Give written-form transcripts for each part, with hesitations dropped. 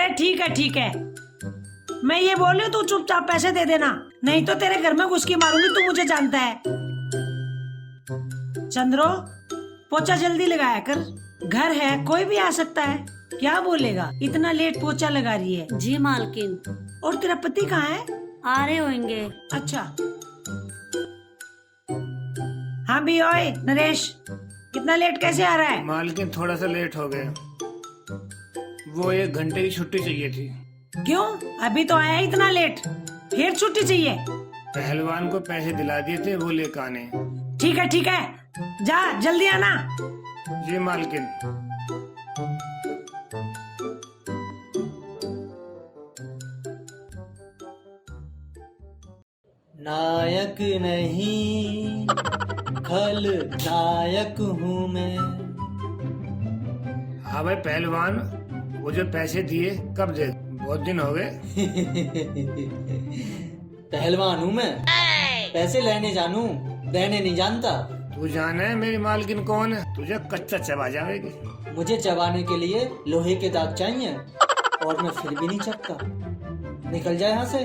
अरे ठीक है, मैं ये बोल रही हूँ, तू चुपचाप पैसे दे देना, नहीं तो तेरे घर में घुस के मारूंगी, तू मुझे जानता है। चंद्रो, पोछा जल्दी लगाया कर, घर है, कोई भी आ सकता है। क्या बोलेगा, इतना लेट पोछा लगा रही है। जी मालकिन। और तेरा पति कहाँ है? आ रहे होंगे। अच्छा। हाँ भी, ओए नरेश, कितना लेट कैसे आ रहा है? मालकिन थोड़ा सा लेट हो गया, वो 1 घंटे की छुट्टी चाहिए थी। क्यों, अभी तो आया इतना लेट, फिर छुट्टी चाहिए? पहलवान को पैसे दिला दिए थे, वो लेकर आने। ठीक है, जा जल्दी आना। जी मालकिन। नायक नहीं खलनायक हूँ मैं। हाँ भाई पहलवान, वो जो पैसे दिए कब दे? बहुत दिन हो गए। पहलवान हूँ मैं, पैसे लेने जानू, देने नहीं जानता। तू जाना है मेरी मालकिन कौन है, तुझे कच्चा चबा जाएगी। मुझे चबाने के लिए लोहे के दांत चाहिए, और मैं फिर भी नहीं चबता। निकल जाए यहाँ से,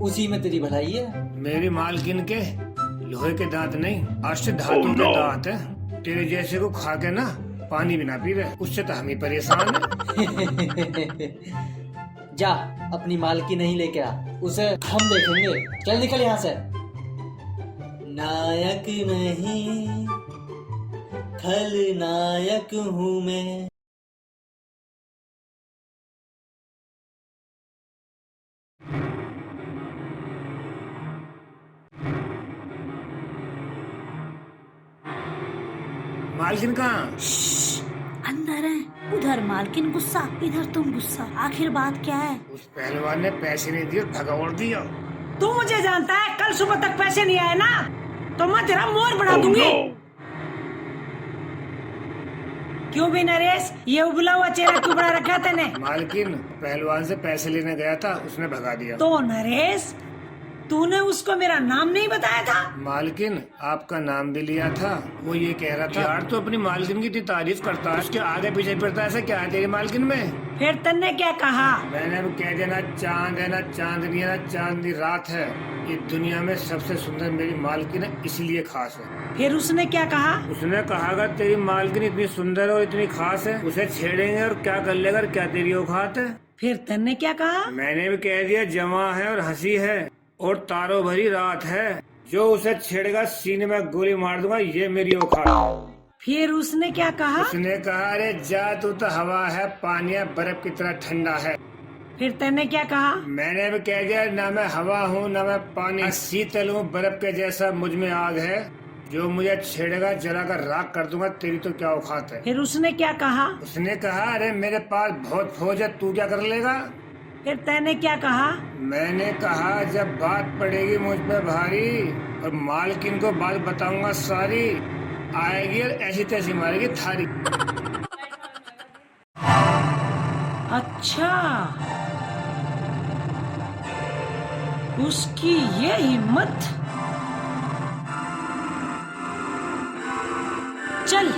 उसी में तेरी भलाई है। मेरी मालकिन के लोहे के दांत नहीं, अष्ट धातु के दांत है। तेरे जैसे को खा के ना पानी भी ना पी रहे, उससे तो हम ही परेशान है। जा अपनी मालकी नहीं लेके आ, उसे हम देखेंगे। चल निकल यहाँ से। नायक नहीं खलनायक हूँ मैं। मालकिन कहाँ? अंदर है, उधर मालकिन गुस्सा, इधर तुम गुस्सा, आखिर बात क्या है? उस पहलवान ने पैसे नहीं दिए, भगा दिया। तू मुझे जानता है, कल सुबह तक पैसे नहीं आए ना तो मैं तेरा मोर बना दूंगी। क्यों भी नरेश, ये उबला हुआ चेहरा क्यों बना रखा है तूने? मालकिन, पहलवान से पैसे लेने गया था, उसने भगा दिया। तो नरेश, तूने उसको मेरा नाम नहीं बताया था? मालकिन, आपका नाम भी लिया था। वो ये कह रहा था, यार तो अपनी मालकिन की इतनी तारीफ करता है, उसके आगे पीछे फिरता है, ऐसा क्या है तेरी मालकिन में? फिर तन्ने क्या कहा? मैंने अब कह दिया ना, चांद है ना चांदनी है ना चांदनी रात है, ये दुनिया में सबसे सुंदर मेरी मालकिन है, इसलिए खास है। फिर उसने क्या कहा? उसने कहा अगर तेरी मालकिन इतनी सुंदर और इतनी खास है, उसे छेड़ेंगे और क्या कर लेगा, क्या तेरी औकात है? फिर तन्ने क्या कहा? मैंने भी कह दिया, जवां है और हंसी है और तारों भरी रात है, जो उसे छेड़ेगा सीने में गोली मार दूंगा, ये मेरी औकात है। फिर उसने क्या कहा? उसने कहा, अरे जा, तू तो हवा है, पानी है, बर्फ की तरह ठंडा है। फिर तन्ने क्या कहा? मैंने भी कह दिया, ना मैं हवा हूँ ना मैं पानी, शीतल हूँ, बर्फ के जैसा मुझ में आग है, जो मुझे छेड़ेगा जला कर राख कर दूंगा, तेरी तो क्या औकात है। फिर उसने क्या कहा? उसने कहा, अरे मेरे पास बहुत फौज है, तू क्या कर लेगा? फिर तैने क्या कहा? मैंने कहा, जब बात पड़ेगी मुझ पे भारी और मालकिन को बात बताऊंगा सारी, आएगी और ऐसी तैसी मारेगी थारी। अच्छा, उसकी ये हिम्मत। चल।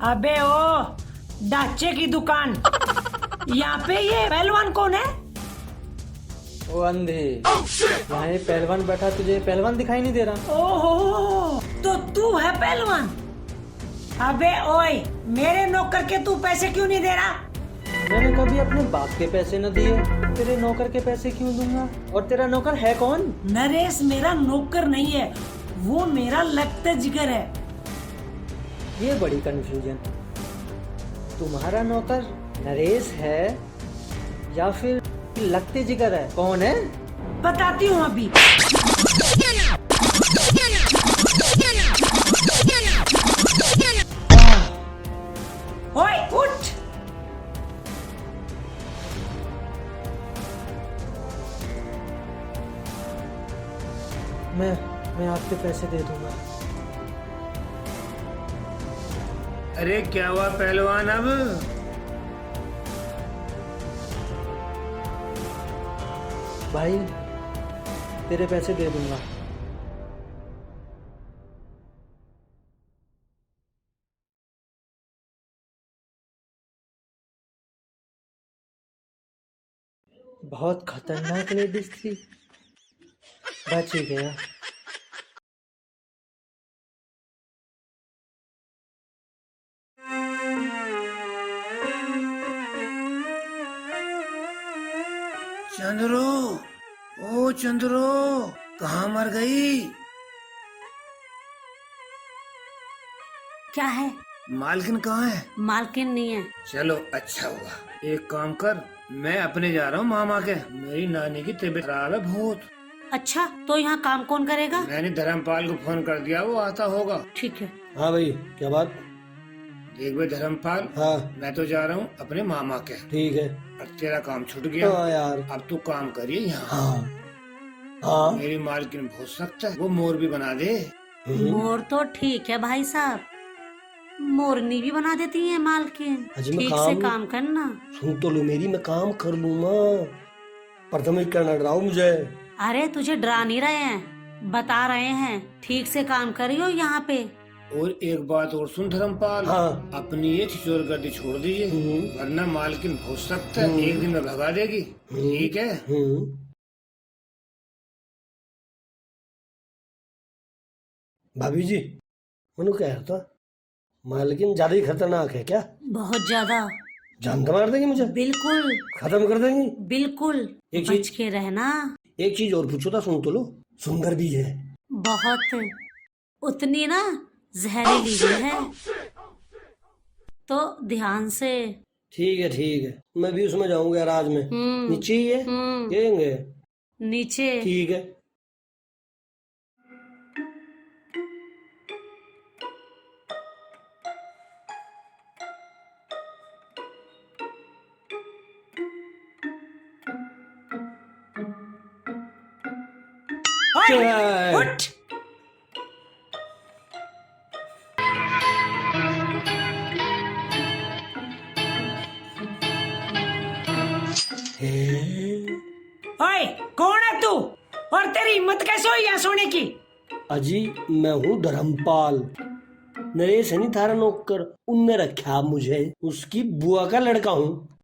अबे ओ डाचे की दुकान, यहाँ पे ये पहलवान कौन है? ओ अंधे, वहाँ ये पहलवान बैठा, तुझे पहलवान दिखाई नहीं दे रहा? ओहो, तो तू है पहलवान? अबे ओए, मेरे नौकर के तू पैसे क्यों नहीं दे रहा? मैंने कभी अपने बाप के पैसे न दिए, तेरे नौकर के पैसे क्यों दूंगा? और तेरा नौकर है कौन? नरेश मेरा नौकर नहीं है, वो मेरा लगता जिगर है। ये बड़ी कंफ्यूजन। तुम्हारा नौकर नरेश है या फिर लगते जिगर है, कौन है? बताती हूँ अभी। ओए उठ। मैं आपके पैसे दे दूंगा। अरे क्या हुआ पहलवान? अब भाई तेरे पैसे दे दूंगा। बहुत खतरनाक लेडीज थी, बच ही गया। चंद्रो, ओ चंद्रो, कहाँ मर गई? क्या है? मालकिन कहाँ है? मालकिन नहीं है। चलो अच्छा हुआ। एक काम कर, मैं अपने जा रहा हूँ मामा के। मेरी नानी की तबीयत खराब है बहुत। अच्छा, तो यहाँ काम कौन करेगा? मैंने धर्मपाल को फोन कर दिया, वो आता होगा। ठीक है। हाँ भाई, क्या बात? देख भाई धर्मपाल, हाँ मैं तो जा रहा हूँ अपने मामा के। ठीक है। अब तेरा काम छूट गया। हाँ यार। अब तू काम करिए यहाँ। हाँ हाँ। मेरी मालकिन बहुत सख्त है, वो मोर भी बना दे। मोर तो ठीक है भाई साहब, मोरनी भी बना देती है मालकिन। अजी, मैं ठीक से काम करना। सुन तो लो मेरी, मैं काम कर लूंगा, पर तुम क्या न डराओ मुझे। अरे तुझे डरा नहीं रहे हैं, बता रहे हैं ठीक से काम करियो यहाँ पे। और एक बात और सुन धर्मपाल, हाँ। अपनी ये छिचोर गर्दी छोड़ दीजिए, वरना मालकिन बहुत सख्त है, एक दिन में भगा देगी। ठीक है? भाभी जी, मैंने कह था मालकिन ज्यादा ही खतरनाक है क्या? बहुत ज्यादा। जान तो मार देंगी मुझे, बिल्कुल खत्म कर देंगी। बिल्कुल, एक बच के रहना। एक चीज और पूछो था, सुन तो लो, सुंदर भी है बहुत, उतनी ना जहरीली भी है, तो ध्यान से। ठीक है, मैं भी उसमें जाऊंगा राज में। नीचे ही है, कहेंगे नीचे। ठीक है। ओए, उठ। ओए, कौन है तू? और तेरी हिम्मत कैसे हुई यहाँ सोने की? अजी, मैं हूँ धर्मपाल, नरेश है नहीं थारा नौकर, उनने रखा मुझे, उसकी बुआ का लड़का हूँ।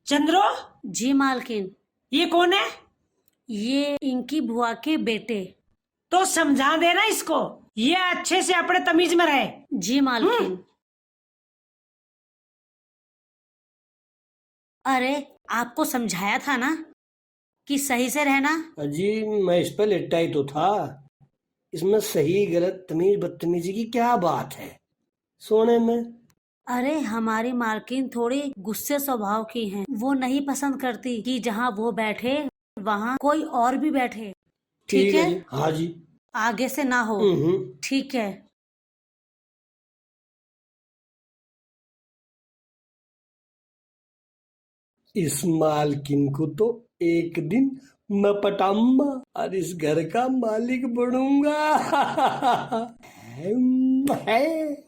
चंद्रो, जी मालकिन। ये कौन है? ये इनकी बुआ के बेटे। तो समझा देना इसको, ये अच्छे से अपने तमीज में रहे। जी मालकिन। अरे आपको समझाया था ना कि सही से रहना। अजी, मैं इस पर लेटा ही तो था, इसमें सही गलत तमीज बदतमीजी की क्या बात है सोने में? अरे हमारी मालकिन थोड़ी गुस्से स्वभाव की हैं, वो नहीं पसंद करती कि जहाँ वो बैठे वहाँ कोई और भी बैठे। ठीक है? जी। हाँ जी। आगे से ना हो। ठीक है। इस मालकिन को तो एक दिन मैं पटाऊंगा और इस घर का मालिक बनूंगा। है।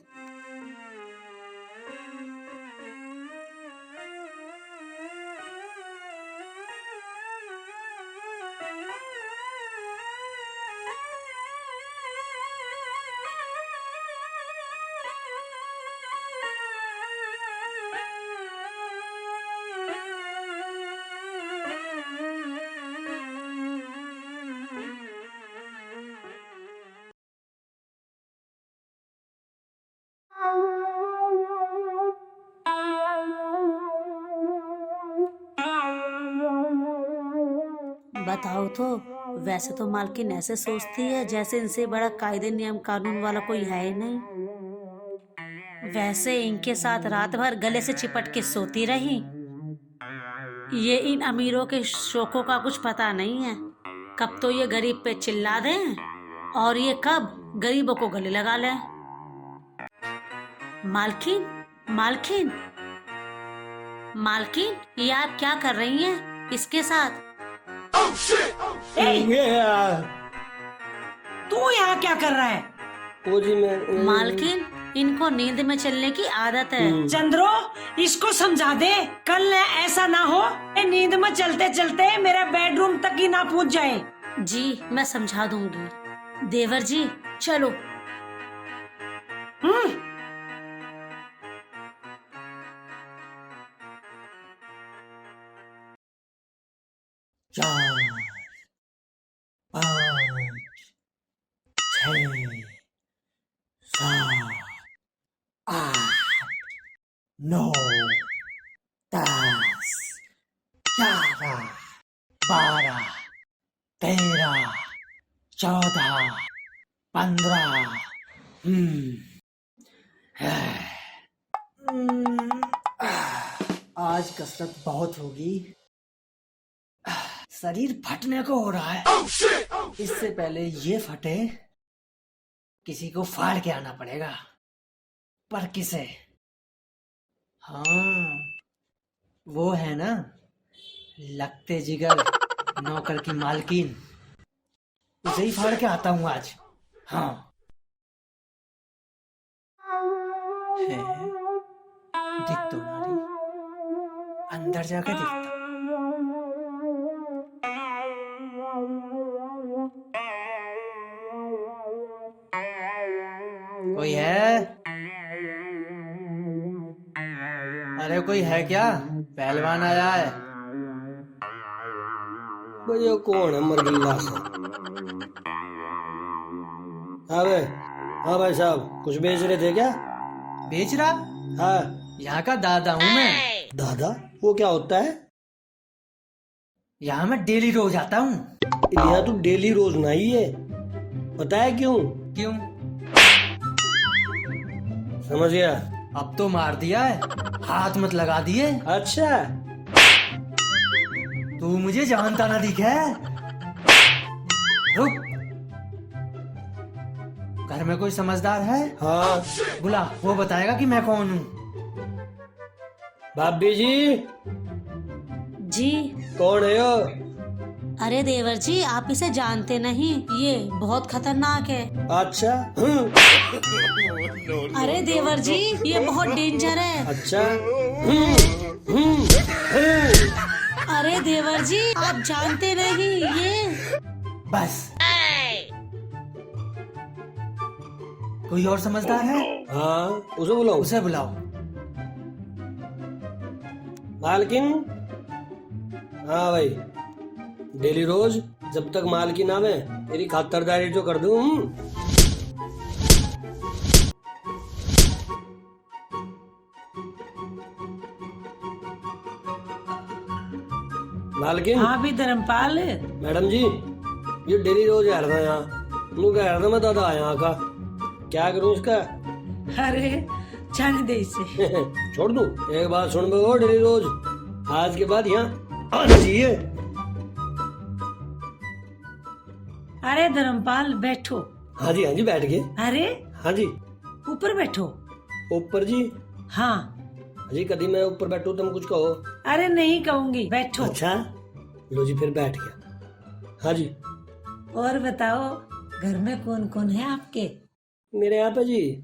बताओ तो, वैसे तो मालकिन ऐसे सोचती है जैसे इनसे बड़ा कायदे नियम कानून वाला कोई है ही नहीं। वैसे इनके साथ रात भर गले से चिपट के सोती रही। ये इन अमीरों के शौकों का कुछ पता नहीं है, कब तो ये गरीब पे चिल्ला दें और ये कब गरीबों को गले लगा लें। मालकिन, मालकिन, मालकिन, ये आप क्या कर रही हैं इसके साथ? तू यहाँ क्या कर रहा है? ओ जी, मैं मालकिन, इनको नींद में चलने की आदत है। चंद्रो, इसको समझा दे, कल ऐसा ना हो ये नींद में चलते चलते मेरा बेडरूम तक ही ना पहुंच जाए। जी मैं समझा दूंगी। देवर जी चलो। चार, पाँच, छः, सात, आठ, 9, 10, 11, 12, 13, 14, 15। आज कसरत बहुत होगी, शरीर फटने को हो रहा है। इससे पहले ये फटे, किसी को फाड़ के आना पड़ेगा। पर किसे? हाँ, वो है ना लगते जिगर नौकर की मालकिन, उसे ही फाड़ के आता हूँ आज। हाँ है, दिख तो ना रही, अंदर जाके दिखता। कोई है? अरे कोई है क्या? पहलवान आया है। भाई ये कौन है मरगिल्ला सा? हाँ भाई, हाँ भाई साहब, कुछ बेच रहे थे क्या? बेच रहा? हाँ। यहाँ का दादा हूँ मैं। दादा? वो क्या होता है? यहाँ मैं डेली रोज आता हूँ। यहाँ तो डेली रोज नहीं है, पता है क्यों? क्यों? समझ गया। अब तो मार दिया है, हाथ मत लगा दिए। अच्छा, तू मुझे जानता ना दिखे। रुक, घर में कोई समझदार है? हाँ। बुला, वो बताएगा कि मैं कौन हूँ। भाभी जी। जी। कौन है यो? अरे देवर जी आप इसे जानते नहीं, ये बहुत खतरनाक है। अच्छा। अरे देवर जी ये बहुत डेंजर है। अच्छा। अरे देवर जी आप जानते नहीं ये। बस, कोई और समझदार है? हाँ, उसे बुलाओ। उसे बुलाओ। मालकिन। हाँ भाई, डेली रोज जब तक मालकिन आवे तेरी खातरदारी तो कर दूं। मालकिन। हाँ भी धर्मपाल। मैडम जी, ये डेली रोज आ रहा है यहाँ, मुझे कह रहा था मैं दादा आया यहाँ का, क्या करूँ इसका? अरे जाने दे इसे। छोड़ दूं? एक बात सुन बो, डेली रोज आज के बाद यहाँ आना चाहिए। अरे धर्मपाल बैठो। हाँ जी बैठ गए। अरे हाँ जी। ऊपर बैठो। ऊपर जी? हाँ जी, कभी मैं ऊपर बैठू तुम कुछ कहो? अरे नहीं कहूंगी, बैठो। अच्छा, लो जी फिर बैठ गया। हाँ जी। और बताओ घर में कौन कौन है आपके? मेरे यहाँ पे जी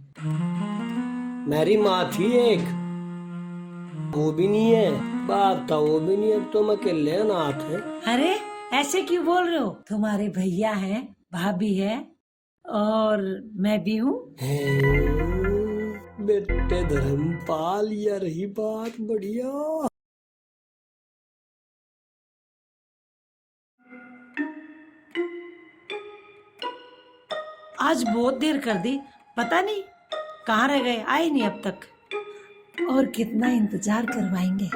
मेरी माँ थी एक, वो भी नहीं है, बाप था वो भी नहीं है, तो मैं अकेले अनाथ है। अरे ऐसे क्यों बोल रहे हो? तुम्हारे भैया हैं, भाभी है और मैं भी हूँ। बेटे धर्मपाल, ये रही बात बढ़िया। आज बहुत देर कर दी, पता नहीं कहाँ रह गए, आए नहीं अब तक। और कितना इंतजार करवाएंगे।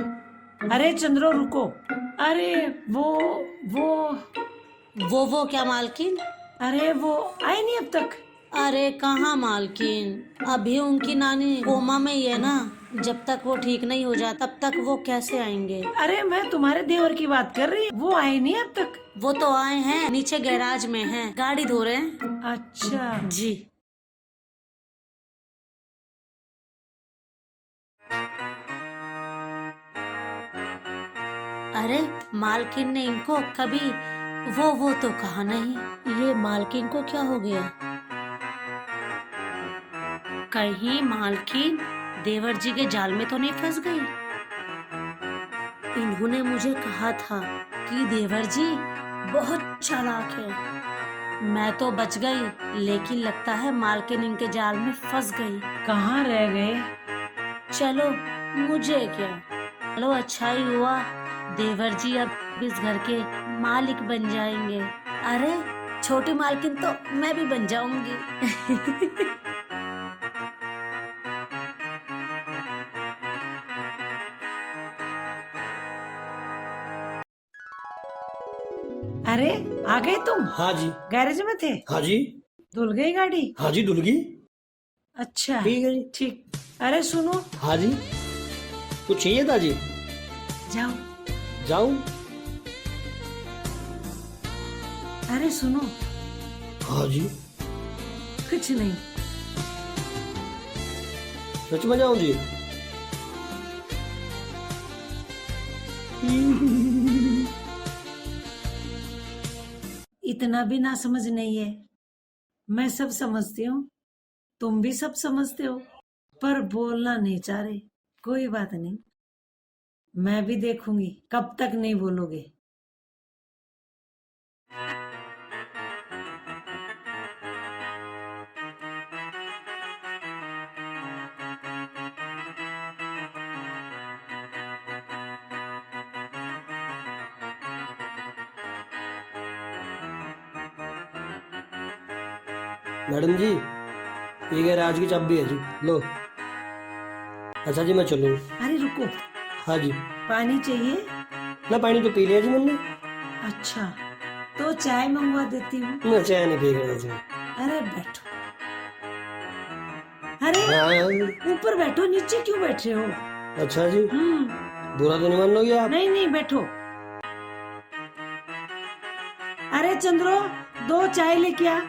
अरे चंद्रो रुको। अरे वो क्या मालकिन? अरे वो आए नहीं अब तक। अरे कहाँ मालकिन, अभी उनकी नानी कोमा में ही है ना, जब तक वो ठीक नहीं हो जाता तब तक वो कैसे आएंगे? अरे मैं तुम्हारे देवर की बात कर रही, वो आए नहीं अब तक। वो तो आए हैं, नीचे गैराज में हैं, गाड़ी धो रहे हैं। अच्छा जी। अरे मालकिन ने इनको कभी वो तो कहा नहीं। ये मालकिन को क्या हो गया? कहीं मालकिन देवर जी के जाल में तो नहीं फंस गई? इन्होंने मुझे कहा था कि देवर जी बहुत चालाक है। मैं तो बच गई, लेकिन लगता है मालकिन इनके जाल में फंस गई। कहाँ रह गए? चलो मुझे क्या, चलो अच्छा ही हुआ, देवर जी अब इस घर के मालिक बन जाएंगे। अरे छोटी मालकिन तो मैं भी बन जाऊंगी। अरे आ गए तुम? हाँ जी। गैरेज में थे? हाँ जी। धुल गई गाड़ी? हाँ जी, धुल गई। अच्छा ठीक है जी। ठीक। अरे सुनो, हाँ जी, कुछ चाहिए था जी? जाओ। जाऊं? अरे सुनो, हाँ जी। कुछ नहीं। सच में जाऊं जी? इतना भी ना समझ नहीं है, मैं सब समझती हूँ, तुम भी सब समझते हो, पर बोलना नहीं चाह रहे। कोई बात नहीं, मैं भी देखूंगी कब तक नहीं बोलोगे। मैडम जी, ये गैराज की चाबी है जी, लो। अच्छा जी, मैं चलूँ? अरे रुको, हाँ जी। पानी चाहिए? ना, पानी तो पी लिया जी मैंने। अच्छा, तो चाय मंगवा देती हूँ। मैं चाय नहीं पी रहा जी। अरे बैठो। अरे हाँ। ऊपर बैठो, नीचे क्यों बैठ रहे हो? अच्छा जी, बुरा तो नहीं मान लोगे आप? नहीं नहीं, बैठो। अरे चंद्रो, 2 चाय लेके आ।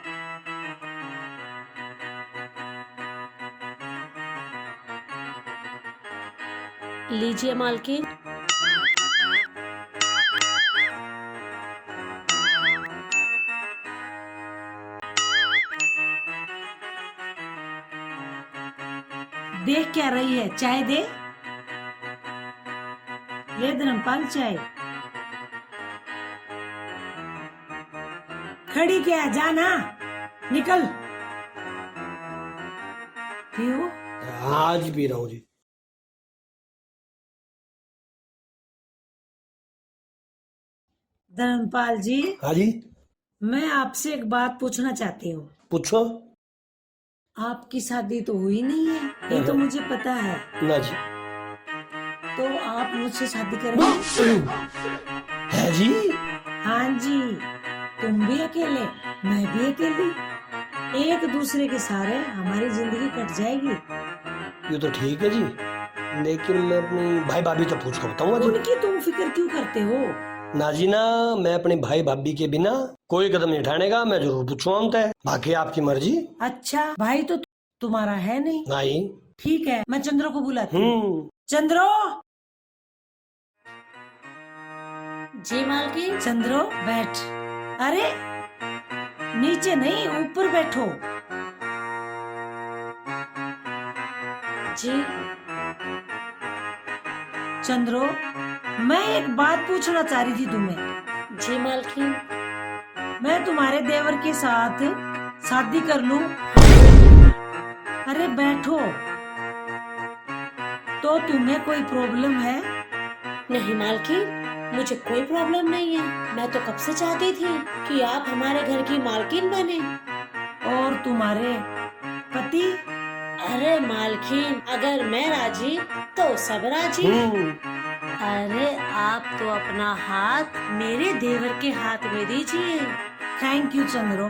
लीजिए मालकिन। देख क्या रही है, चाय दे। ले धर्मपाल चाय। खड़ी क्या, जाना, निकल। पियो। आज पी रहा हूँ जी। धर्मपाल जी, हाँ जी। मैं आपसे एक बात पूछना चाहती हूँ। पूछो। आपकी शादी तो हुई नहीं है, ये तो मुझे पता है। ना जी। तो आप मुझसे शादी करेंगे? है जी। हाँ जी, तुम भी अकेले, मैं भी अकेली, एक दूसरे के सहारे हमारी जिंदगी कट जाएगी। ये तो ठीक है जी, लेकिन मैं अपनी भाई भाभी से पूछ कर बताऊंगा जी। उनकी तुम फिक्र क्यों करते हो? ना जी ना, मैं अपने भाई भाभी के बिना कोई कदम नहीं उठाने का। मैं जरूर पूछूंगा उनसे, बाकी आपकी मर्जी। अच्छा, भाई तो तुम्हारा है नहीं? नहीं। ठीक है, मैं चंद्रो को बुलाती हूँ। चंद्रो। जी मालकिन। चंद्रो बैठ। अरे नीचे नहीं, ऊपर बैठो। जी। चंद्रो, मैं एक बात पूछना चाह रही थी तुम्हें। जी मालकिन। मैं तुम्हारे देवर के साथ शादी कर लूं? अरे बैठो। तो तुम्हें कोई प्रॉब्लम है? नहीं मालकिन, मुझे कोई प्रॉब्लम नहीं है। मैं तो कब से चाहती थी कि आप हमारे घर की मालकिन बने। और तुम्हारे पति? अरे मालकिन, अगर मैं राजी तो सब राजी। अरे आप तो अपना हाथ मेरे देवर के हाथ में दीजिए। Thank you Chandro.